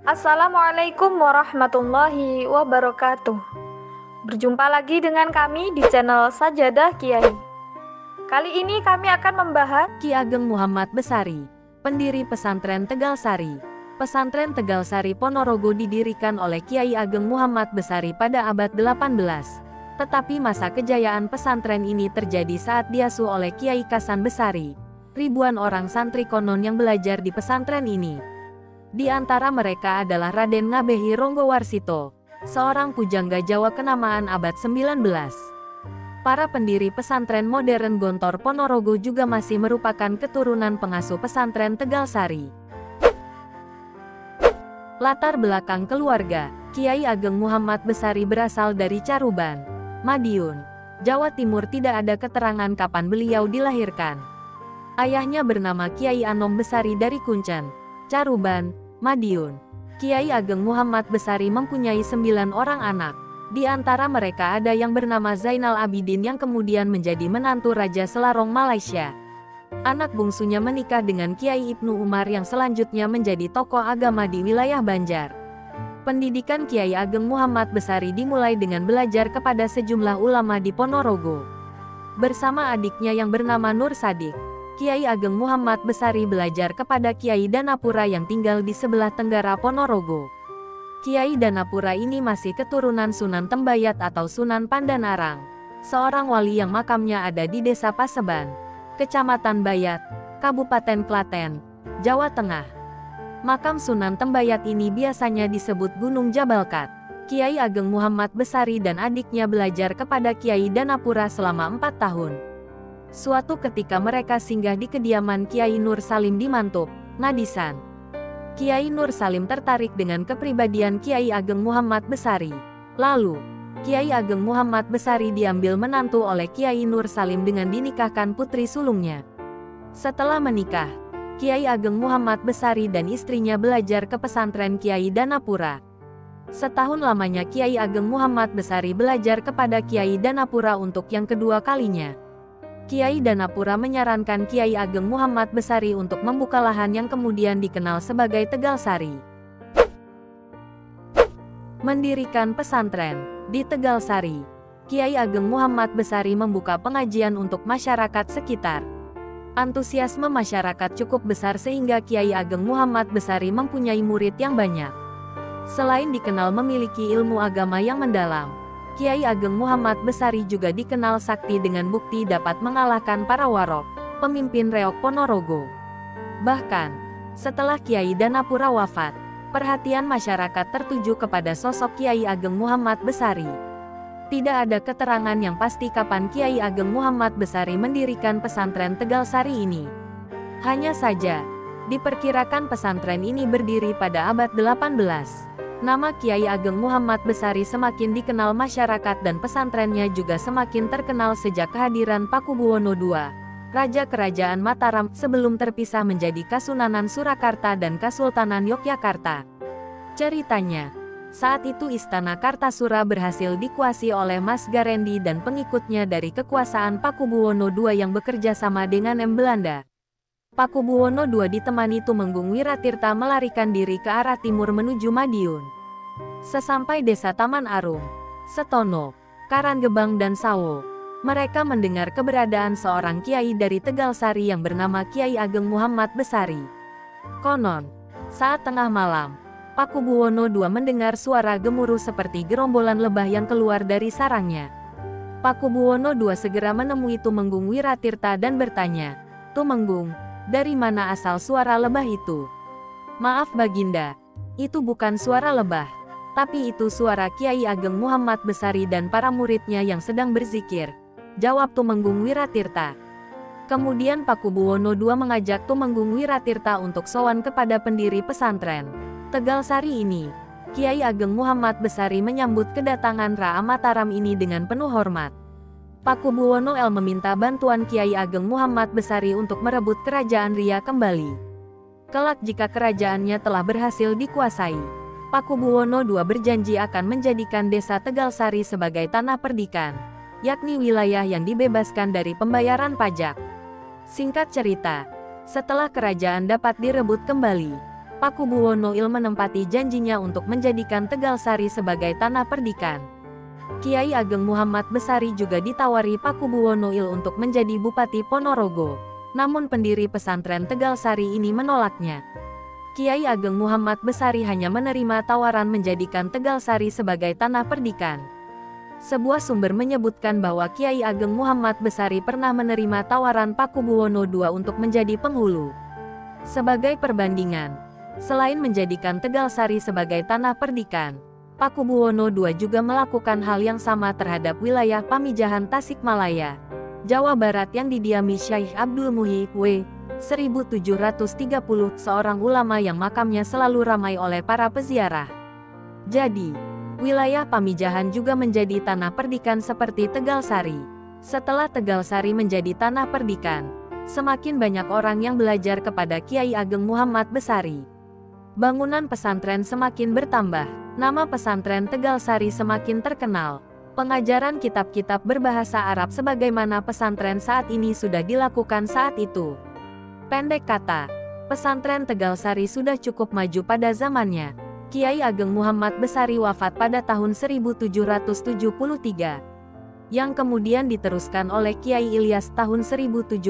Assalamualaikum warahmatullahi wabarakatuh. Berjumpa lagi dengan kami di channel Sajadah Kiai. Kali ini kami akan membahas Ki Ageng Muhammad Besari, pendiri pesantren Tegalsari. Pesantren Tegalsari Ponorogo didirikan oleh Kiai Ageng Muhammad Besari pada abad 18. Tetapi masa kejayaan pesantren ini terjadi saat diasuh oleh Kiai Kasan Besari. Ribuan orang santri konon yang belajar di pesantren ini. Di antara mereka adalah Raden Ngabehi Ronggowarsito, seorang pujangga Jawa kenamaan abad 19. Para pendiri pesantren modern Gontor Ponorogo juga masih merupakan keturunan pengasuh pesantren Tegalsari. Latar belakang keluarga, Kiai Ageng Muhammad Besari berasal dari Caruban, Madiun, Jawa Timur. Tidak ada keterangan kapan beliau dilahirkan. Ayahnya bernama Kiai Anom Besari dari Kuncen, Caruban, Madiun. Kiai Ageng Muhammad Besari mempunyai 9 orang anak. Di antara mereka ada yang bernama Zainal Abidin yang kemudian menjadi menantu Raja Selarong Malaysia. Anak bungsunya menikah dengan Kiai Ibnu Umar yang selanjutnya menjadi tokoh agama di wilayah Banjar. Pendidikan Kiai Ageng Muhammad Besari dimulai dengan belajar kepada sejumlah ulama di Ponorogo. Bersama adiknya yang bernama Nur Sadik, Kiai Ageng Muhammad Besari belajar kepada Kiai Danapura yang tinggal di sebelah tenggara Ponorogo. Kiai Danapura ini masih keturunan Sunan Tembayat atau Sunan Pandanarang, seorang wali yang makamnya ada di Desa Paseban, Kecamatan Bayat, Kabupaten Klaten, Jawa Tengah. Makam Sunan Tembayat ini biasanya disebut Gunung Jabalkat. Kiai Ageng Muhammad Besari dan adiknya belajar kepada Kiai Danapura selama 4 tahun. Suatu ketika mereka singgah di kediaman Kiai Nur Salim di Mantub, Ngadisan. Kiai Nur Salim tertarik dengan kepribadian Kiai Ageng Muhammad Besari. Lalu, Kiai Ageng Muhammad Besari diambil menantu oleh Kiai Nur Salim dengan dinikahkan putri sulungnya. Setelah menikah, Kiai Ageng Muhammad Besari dan istrinya belajar ke pesantren Kiai Danapura. Setahun lamanya Kiai Ageng Muhammad Besari belajar kepada Kiai Danapura untuk yang kedua kalinya. Kiai Danapura menyarankan Kiai Ageng Muhammad Besari untuk membuka lahan yang kemudian dikenal sebagai Tegalsari. Mendirikan pesantren di Tegalsari, Kiai Ageng Muhammad Besari membuka pengajian untuk masyarakat sekitar. Antusiasme masyarakat cukup besar sehingga Kiai Ageng Muhammad Besari mempunyai murid yang banyak. Selain dikenal memiliki ilmu agama yang mendalam, Kiai Ageng Muhammad Besari juga dikenal sakti dengan bukti dapat mengalahkan para warok, pemimpin reok Ponorogo. Bahkan, setelah Kiai Danapura wafat, perhatian masyarakat tertuju kepada sosok Kiai Ageng Muhammad Besari. Tidak ada keterangan yang pasti kapan Kiai Ageng Muhammad Besari mendirikan pesantren Tegalsari ini. Hanya saja, diperkirakan pesantren ini berdiri pada abad 18. Nama Kiai Ageng Muhammad Besari semakin dikenal masyarakat dan pesantrennya juga semakin terkenal sejak kehadiran Pakubuwono II, Raja Kerajaan Mataram, sebelum terpisah menjadi Kasunanan Surakarta dan Kasultanan Yogyakarta. Ceritanya, saat itu Istana Kartasura berhasil dikuasai oleh Mas Garendi dan pengikutnya dari kekuasaan Pakubuwono II yang bekerja sama dengan Belanda. Pakubuwono II ditemani Tumenggung Wiratirta melarikan diri ke arah timur menuju Madiun. Sesampai desa Taman Arum, Setono, Karanggebang dan Sawo, mereka mendengar keberadaan seorang kiai dari Tegalsari yang bernama Kiai Ageng Muhammad Besari. Konon, saat tengah malam, Pakubuwono II mendengar suara gemuruh seperti gerombolan lebah yang keluar dari sarangnya. Pakubuwono II segera menemui Tumenggung Wiratirta dan bertanya, "Tumenggung, dari mana asal suara lebah itu?" "Maaf Baginda, itu bukan suara lebah, tapi itu suara Kiai Ageng Muhammad Besari dan para muridnya yang sedang berzikir," jawab Tumenggung Wiratirta. Kemudian Pakubuwono II mengajak Tumenggung Wiratirta untuk sowan kepada pendiri pesantren Tegalsari ini. Kiai Ageng Muhammad Besari menyambut kedatangan Ra Mataram ini dengan penuh hormat. Pakubuwono meminta bantuan Kiai Ageng Muhammad Besari untuk merebut kerajaan Ria kembali. Kelak jika kerajaannya telah berhasil dikuasai, Pakubuwono II berjanji akan menjadikan desa Tegalsari sebagai tanah perdikan, yakni wilayah yang dibebaskan dari pembayaran pajak. Singkat cerita, setelah kerajaan dapat direbut kembali, Pakubuwono Il menempati janjinya untuk menjadikan Tegalsari sebagai tanah perdikan. Kiai Ageng Muhammad Besari juga ditawari Pakubuwono Il untuk menjadi Bupati Ponorogo. Namun pendiri pesantren Tegalsari ini menolaknya. Kiai Ageng Muhammad Besari hanya menerima tawaran menjadikan Tegalsari sebagai tanah perdikan. Sebuah sumber menyebutkan bahwa Kiai Ageng Muhammad Besari pernah menerima tawaran Pakubuwono II untuk menjadi penghulu. Sebagai perbandingan, selain menjadikan Tegalsari sebagai tanah perdikan, Pakubuwono II juga melakukan hal yang sama terhadap wilayah Pamijahan Tasikmalaya, Jawa Barat yang didiami Syekh Abdul Muhyi W. 1730, seorang ulama yang makamnya selalu ramai oleh para peziarah. Jadi, wilayah Pamijahan juga menjadi tanah perdikan seperti Tegalsari. Setelah Tegalsari menjadi tanah perdikan, semakin banyak orang yang belajar kepada Kiai Ageng Muhammad Besari. Bangunan pesantren semakin bertambah, nama pesantren Tegalsari semakin terkenal. Pengajaran kitab-kitab berbahasa Arab sebagaimana pesantren saat ini sudah dilakukan saat itu. Pendek kata, pesantren Tegalsari sudah cukup maju pada zamannya. Kiai Ageng Muhammad Besari wafat pada tahun 1773, yang kemudian diteruskan oleh Kiai Ilyas tahun 1773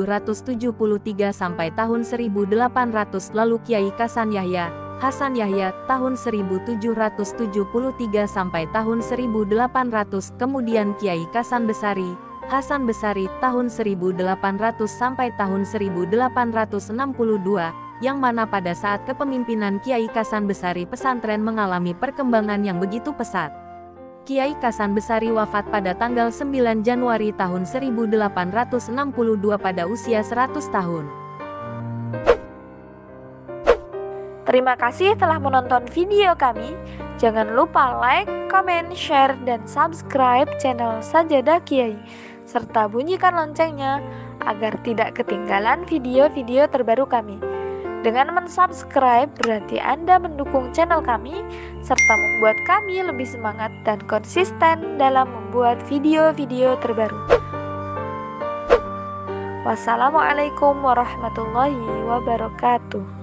sampai tahun 1800, lalu Kiai Hasan Yahya tahun 1773 sampai tahun 1800, kemudian Kiai Hasan Besari tahun 1800 sampai tahun 1862, yang mana pada saat kepemimpinan Kiai Hasan Besari pesantren mengalami perkembangan yang begitu pesat. Kiai Hasan Besari wafat pada tanggal 9 Januari tahun 1862 pada usia 100 tahun. Terima kasih telah menonton video kami. Jangan lupa like, comment, share, dan subscribe channel Sajadah Kiai, serta bunyikan loncengnya agar tidak ketinggalan video-video terbaru kami. Dengan mensubscribe berarti Anda mendukung channel kami, serta membuat kami lebih semangat dan konsisten dalam membuat video-video terbaru. Wassalamualaikum warahmatullahi wabarakatuh.